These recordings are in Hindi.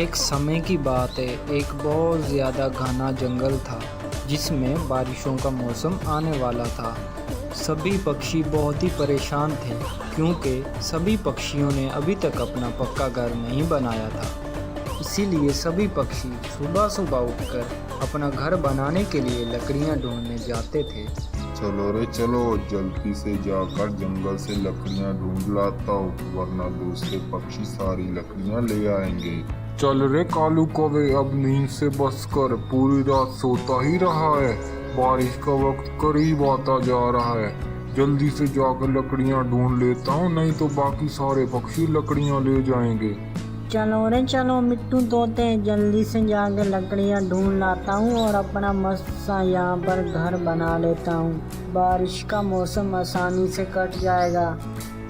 एक समय की बात है, एक बहुत ज़्यादा घना जंगल था जिसमें बारिशों का मौसम आने वाला था। सभी पक्षी बहुत ही परेशान थे क्योंकि सभी पक्षियों ने अभी तक अपना पक्का घर नहीं बनाया था। इसीलिए सभी पक्षी सुबह सुबह उठकर अपना घर बनाने के लिए लकड़ियां ढूंढने जाते थे। चलो रे चलो, जल्दी से जाकर जंगल से लकड़ियां ढूंढ लाता हूँ, वरना दूसरे पक्षी सारी लकड़ियां ले आएंगे। चल रे कालू कौवे, अब नींद से बस कर, पूरी रात सोता ही रहा है। बारिश का वक्त करीब आता जा रहा है, जल्दी से जाकर लकड़ियां ढूंढ लेता हूँ, नहीं तो बाकी सारे पक्षी लकड़ियां ले जाएंगे। चलो रे चलो मिट्टू तोते, जल्दी से जाके लकड़ियाँ ढूंढ लाता हूँ और अपना मस्त सा यहाँ पर घर बना लेता हूँ। बारिश का मौसम आसानी से कट जाएगा।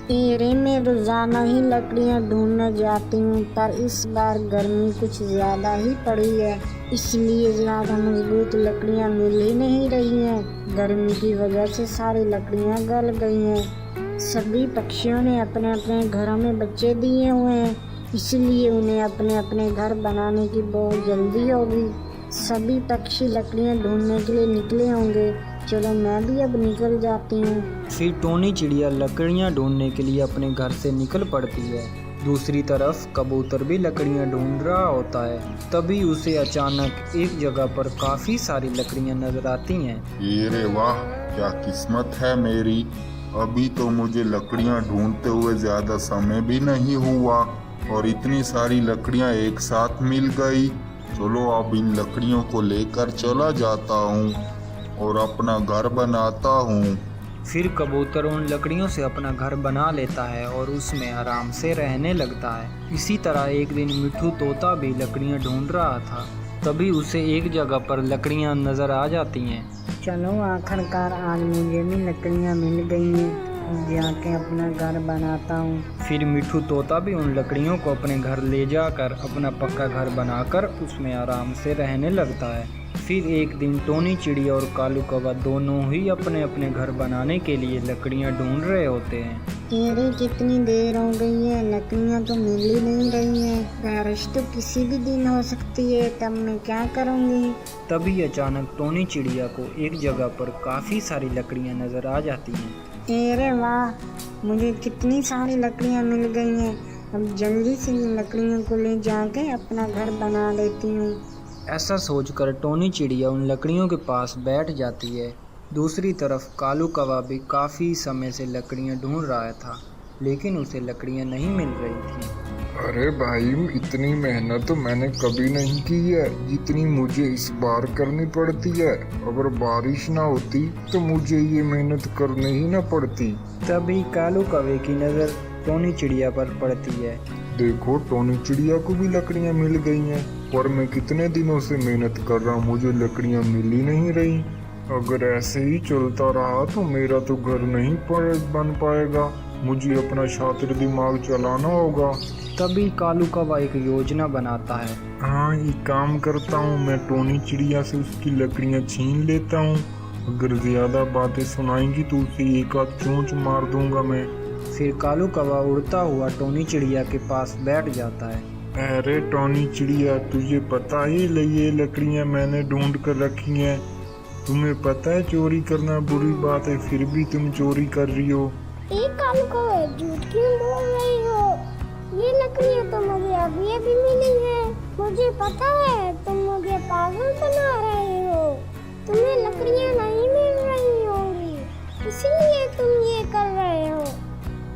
तेरे में रोजाना ही लकड़ियाँ ढूंढने जाती हूँ, पर इस बार गर्मी कुछ ज़्यादा ही पड़ी है, इसलिए ज़्यादा मजबूत लकड़ियाँ मिल ही नहीं रही हैं। गर्मी की वजह से सारी लकड़ियाँ गल गई हैं। सभी पक्षियों ने अपने अपने घरों में बच्चे दिए हुए हैं, इसलिए उन्हें अपने अपने घर बनाने की बहुत जल्दी होगी। सभी पक्षी लकड़ियाँ ढूंढने के लिए निकले होंगे। चलो मैं भी अब निकल जाती हूँ। फिर टोनी चिड़िया लकड़ियां ढूंढने के लिए अपने घर से निकल पड़ती है। दूसरी तरफ कबूतर भी लकड़ियां ढूंढ रहा होता है। तभी उसे अचानक एक जगह पर काफी सारी लकड़ियां नजर आती हैं। ये रे वाह, क्या किस्मत है मेरी, अभी तो मुझे लकड़ियां ढूंढते हुए ज्यादा समय भी नहीं हुआ और इतनी सारी लकड़ियां एक साथ मिल गई। चलो अब इन लकड़ियों को लेकर चला जाता हूँ और अपना घर बनाता हूँ। फिर कबूतर उन लकड़ियों से अपना घर बना लेता है और उसमें आराम से रहने लगता है। इसी तरह एक दिन मिट्ठू तोता भी लकड़ियां ढूंढ रहा था। तभी उसे एक जगह पर लकड़ियां नजर आ जाती हैं। चलो आखिरकार आज मुझे भी लकड़ियाँ मिल गई हैं, जाके अपना घर बनाता हूँ। फिर मिट्ठू तोता भी उन लकड़ियों को अपने घर ले जाकर अपना पक्का घर बनाकर उसमें आराम से रहने लगता है। फिर एक दिन टोनी चिड़िया और कालू कौवा दोनों ही अपने अपने घर बनाने के लिए लकड़ियां ढूंढ रहे होते हैं। अरे कितनी देर हो गई है, लकड़ियाँ तो मिल ही नहीं रही हैं। बारिश तो किसी भी दिन हो सकती है, तब मैं क्या करूँगी। तभी अचानक टोनी चिड़िया को एक जगह पर काफी सारी लकड़ियां नजर आ जाती हैं। अरे वाह, मुझे कितनी सारी लकड़ियाँ मिल गई हैं। अब जल्दी से इन लकड़ियों को ले जाके अपना घर बना लेती हूँ। ऐसा सोचकर टोनी चिड़िया उन लकड़ियों के पास बैठ जाती है। दूसरी तरफ कालू कौवा भी काफ़ी समय से लकड़ियां ढूंढ रहा था, लेकिन उसे लकड़ियां नहीं मिल रही थी। अरे भाई, इतनी मेहनत तो मैंने कभी नहीं की है जितनी मुझे इस बार करनी पड़ती है। अगर बारिश ना होती तो मुझे ये मेहनत करनी ही ना पड़ती। तभी कालू कौवे की नज़र टोनी चिड़िया पर पड़ती है। देखो, टोनी चिड़िया को भी लकड़ियाँ मिल गई हैं, पर मैं कितने दिनों से मेहनत कर रहा हूँ, मुझे लकड़ियाँ मिल ही नहीं रही। अगर ऐसे ही चलता रहा तो मेरा तो घर नहीं बन पाएगा, मुझे अपना शातिर दिमाग चलाना होगा। तभी कालू कौवा एक योजना बनाता है। हाँ, ये काम करता हूँ, मैं टोनी चिड़िया से उसकी लकड़ियाँ छीन लेता हूँ। अगर ज्यादा बातें सुनाएंगी तो उसे एक आध चोंच मार दूंगा मैं। फिर कालू कौवा उड़ता हुआ टोनी चिड़िया के पास बैठ जाता है। अरे टोनी चिड़िया, तुझे पता ही ये लकड़ियाँ मैंने ढूंढ कर रखी हैं। तुम्हें पता है चोरी करना बुरी बात है, फिर भी तुम चोरी कर रही हो। कालू कौवे, झूठ क्यों बोल रही हो? ये लकड़ियाँ तो मुझे अभी अभी मिली है। मुझे पता है तुम मुझे पागल बना रहे हो। तुम्हें लकड़ियाँ नहीं मिल रही होंगी, इसीलिए तुम ये कर रहे हो।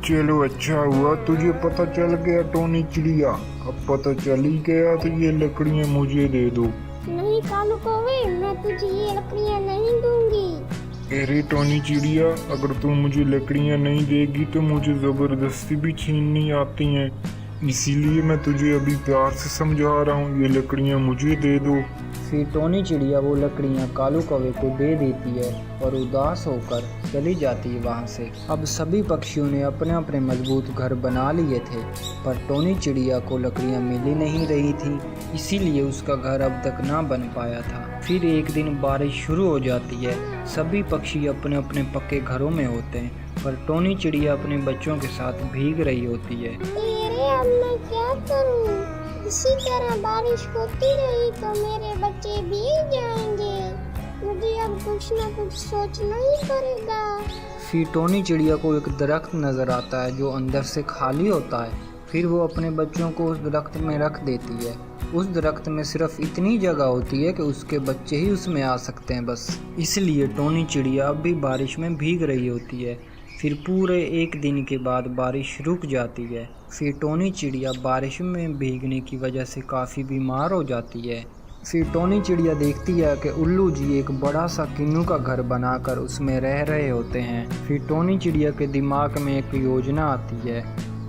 चलो अच्छा हुआ तुझे पता चल गया टोनी चिड़िया। अब पता चल ही गया तो ये लकड़ियाँ मुझे दे दो। नहीं कालू कौवे, मैं तुझे ये लकड़ियाँ नहीं दूंगी। अरे टोनी चिड़िया, अगर तुम मुझे लकड़ियाँ नहीं देगी तो मुझे जबरदस्ती भी छीननी आती हैं, इसीलिए मैं तुझे अभी प्यार से समझा रहा हूँ, ये लकड़ियाँ मुझे दे दो। फिर टोनी चिड़िया वो लकड़ियाँ कालू कौवे को दे देती है और उदास होकर चली जाती है वहाँ से। अब सभी पक्षियों ने अपने अपने मजबूत घर बना लिए थे, पर टोनी चिड़िया को लकड़ियाँ मिल ही नहीं रही थी, इसीलिए उसका घर अब तक ना बन पाया था। फिर एक दिन बारिश शुरू हो जाती है। सभी पक्षी अपने अपने पक्के घरों में होते हैं, पर टोनी चिड़िया अपने बच्चों के साथ भीग रही होती है। अरे अब मैं क्या करूं? इसी तरह बारिश होती रही तो मेरे बच्चे भीग जाएंगे। मुझे अब कुछ न कुछ सोचना ही पड़ेगा। फिर टोनी चिड़िया को एक दरख्त नज़र आता है जो अंदर से खाली होता है। फिर वो अपने बच्चों को उस दरख्त में रख देती है। उस दरख्त में सिर्फ इतनी जगह होती है कि उसके बच्चे ही उसमें आ सकते हैं बस। इसलिए टोनी चिड़िया अब भी बारिश में भीग रही होती है। फिर पूरे एक दिन के बाद बारिश रुक जाती है। फिर टोनी चिड़िया बारिश में भीगने की वजह से काफ़ी बीमार हो जाती है। फिर टोनी चिड़िया देखती है कि उल्लू जी एक बड़ा सा किन्नू का घर बनाकर उसमें रह रहे होते हैं। फिर टोनी चिड़िया के दिमाग में एक योजना आती है।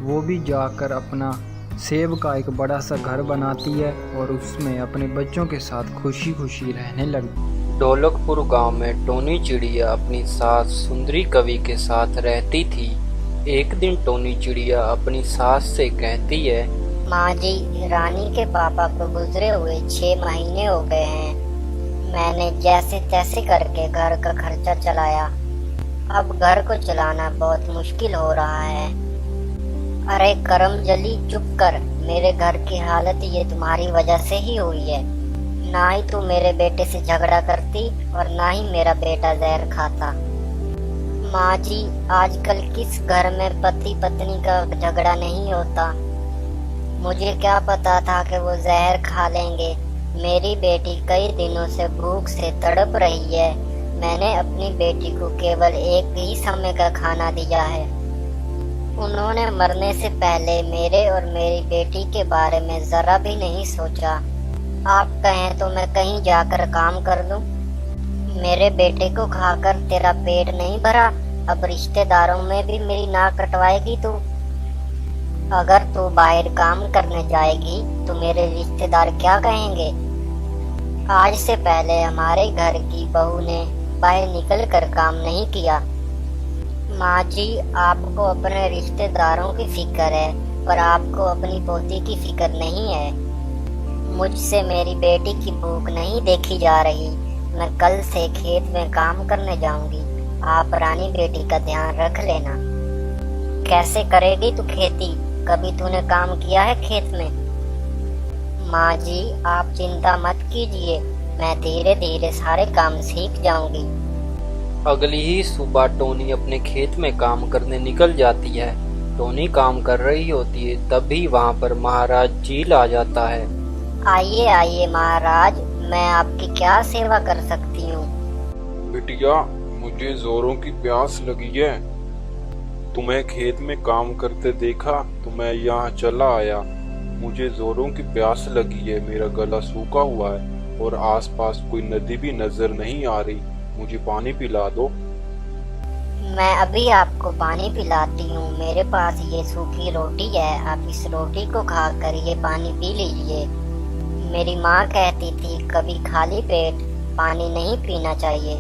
वो भी जाकर अपना सेब का एक बड़ा सा घर बनाती है और उसमें अपने बच्चों के साथ खुशी खुशी रहने लगती। ढोलकपुर गांव में टोनी चिड़िया अपनी सास सुंदरी कवि के साथ रहती थी। एक दिन टोनी चिड़िया अपनी सास से कहती है, माँ जी, रानी के पापा को गुजरे हुए 6 महीने हो गए हैं। मैंने जैसे तैसे करके घर का खर्चा चलाया। अब घर को चलाना बहुत मुश्किल हो रहा है। अरे करमजली, चुप कर। मेरे घर की हालत ये तुम्हारी वजह से ही हुई है। ना ही तू मेरे बेटे से झगड़ा करती और ना ही मेरा बेटा जहर खाता। माँ जी, आजकल किस घर में पति पत्नी का झगड़ा नहीं होता। मुझे क्या पता था कि वो जहर खा लेंगे। मेरी बेटी कई दिनों से भूख से तड़प रही है। मैंने अपनी बेटी को केवल एक ही समय का खाना दिया है। उन्होंने मरने से पहले मेरे और मेरी बेटी के बारे में जरा भी नहीं सोचा। आप कहें तो मैं कहीं जाकर काम कर लूं। मेरे बेटे को खाकर तेरा पेट नहीं भरा, अब रिश्तेदारों में भी मेरी नाक कटवाएगी तू। अगर तू बाहर काम करने जाएगी तो मेरे रिश्तेदार क्या कहेंगे। आज से पहले हमारे घर की बहू ने बाहर निकल कर काम नहीं किया। माँ जी, आपको अपने रिश्तेदारों की फिक्र है और आपको अपनी पोती की फिक्र नहीं है। मुझसे मेरी बेटी की भूख नहीं देखी जा रही। मैं कल से खेत में काम करने जाऊंगी। आप रानी बेटी का ध्यान रख लेना। कैसे करेगी तू खेती? कभी तूने काम किया है खेत में? माँ जी, आप चिंता मत कीजिए। मैं धीरे धीरे सारे काम सीख जाऊंगी। अगली ही सुबह टोनी अपने खेत में काम करने निकल जाती है। टोनी काम कर रही होती है, तभी वहाँ पर महाराज चील आ जाता है। आइए आइए महाराज, मैं आपकी क्या सेवा कर सकती हूँ? बिटिया, मुझे जोरों की प्यास लगी है। तुम्हें खेत में काम करते देखा तो मैं यहाँ चला आया। मुझे जोरों की प्यास लगी है। मेरा गला सूखा हुआ है और आसपास कोई नदी भी नजर नहीं आ रही। मुझे पानी पिला दो। मैं अभी आपको पानी पिलाती हूँ। मेरे पास ये सूखी रोटी है, आप इस रोटी को खाकर ये पानी पी लीजिए। मेरी माँ कहती थी कभी खाली पेट पानी नहीं पीना चाहिए।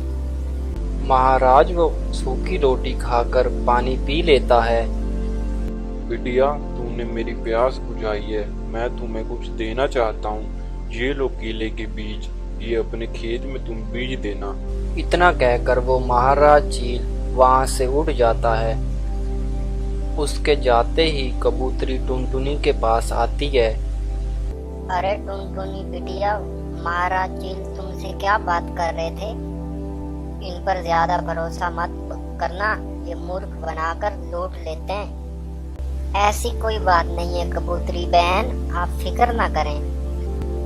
महाराज वो सूखी रोटी खाकर पानी पी लेता है। बिटिया, तुमने मेरी प्यास बुझाई है। मैं तुम्हें कुछ देना चाहता हूँ। ये लो केले के बीज, ये अपने खेत में तुम बीज देना। इतना कहकर वो महाराज चील वहाँ से उड़ जाता है। उसके जाते ही कबूतरी टुनटुनी के पास आती है। अरे टुनटुनी बिटिया, महाराज चील तुमसे क्या बात कर रहे थे? इन पर ज्यादा भरोसा मत करना, ये मूर्ख बनाकर लूट लेते हैं। ऐसी कोई बात नहीं है कबूतरी बहन, आप फिक्र ना करें।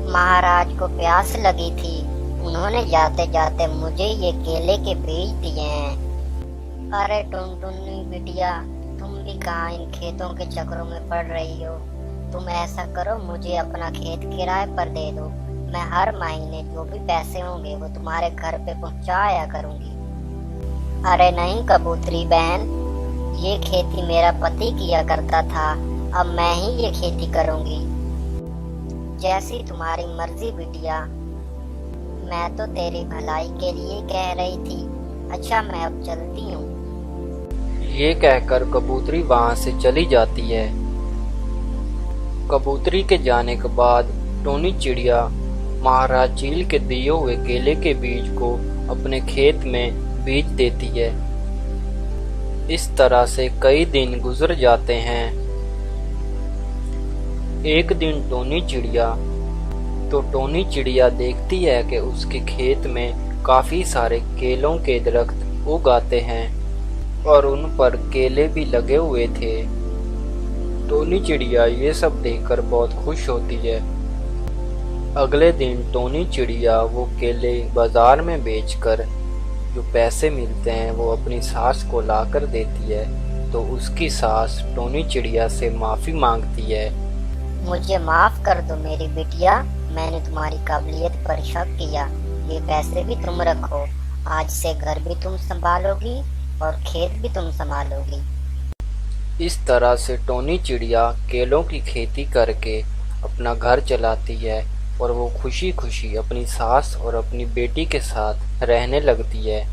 महाराज को प्यास लगी थी, उन्होंने जाते जाते मुझे ये केले के बीज दिए हैं। अरे टुनटुनी बिटिया, तुम भी कहाँ इन खेतों के चक्रों में पड़ रही हो। तुम ऐसा करो, मुझे अपना खेत किराए पर दे दो। मैं हर महीने जो भी पैसे होंगे वो तुम्हारे घर पे पहुँचाया करूँगी। अरे नहीं कबूतरी बहन, ये खेती मेरा पति किया करता था, अब मैं ही ये खेती करूँगी। जैसी तुम्हारी मर्जी बिटिया, मैं तो तेरी भलाई के लिए कह रही थी। अच्छा, मैं अब चलती हूँ। ये कहकर कबूतरी वहाँ से चली जाती है। कबूतरी के जाने के बाद टोनी चिड़िया महाराज चील के दिए हुए केले के बीज को अपने खेत में बीज देती है। इस तरह से कई दिन गुजर जाते हैं। एक दिन टोनी चिड़िया देखती है कि उसके खेत में काफी सारे केलों के दरख्त उग आते हैं और उन पर केले भी लगे हुए थे। टोनी चिड़िया ये सब देखकर बहुत खुश होती है। अगले दिन टोनी चिड़िया वो केले बाजार में बेचकर जो पैसे मिलते हैं वो अपनी सास को लाकर देती है। तो उसकी सास टोनी चिड़िया से माफी मांगती है। मुझे माफ कर दो मेरी बिटिया, मैंने तुम्हारी काबिलियत पर शक किया। ये पैसे भी तुम रखो, आज से घर भी तुम संभालोगी और खेत भी तुम संभालोगी। इस तरह से टोनी चिड़िया केलों की खेती करके अपना घर चलाती है और वो खुशी खुशी अपनी सास और अपनी बेटी के साथ रहने लगती है।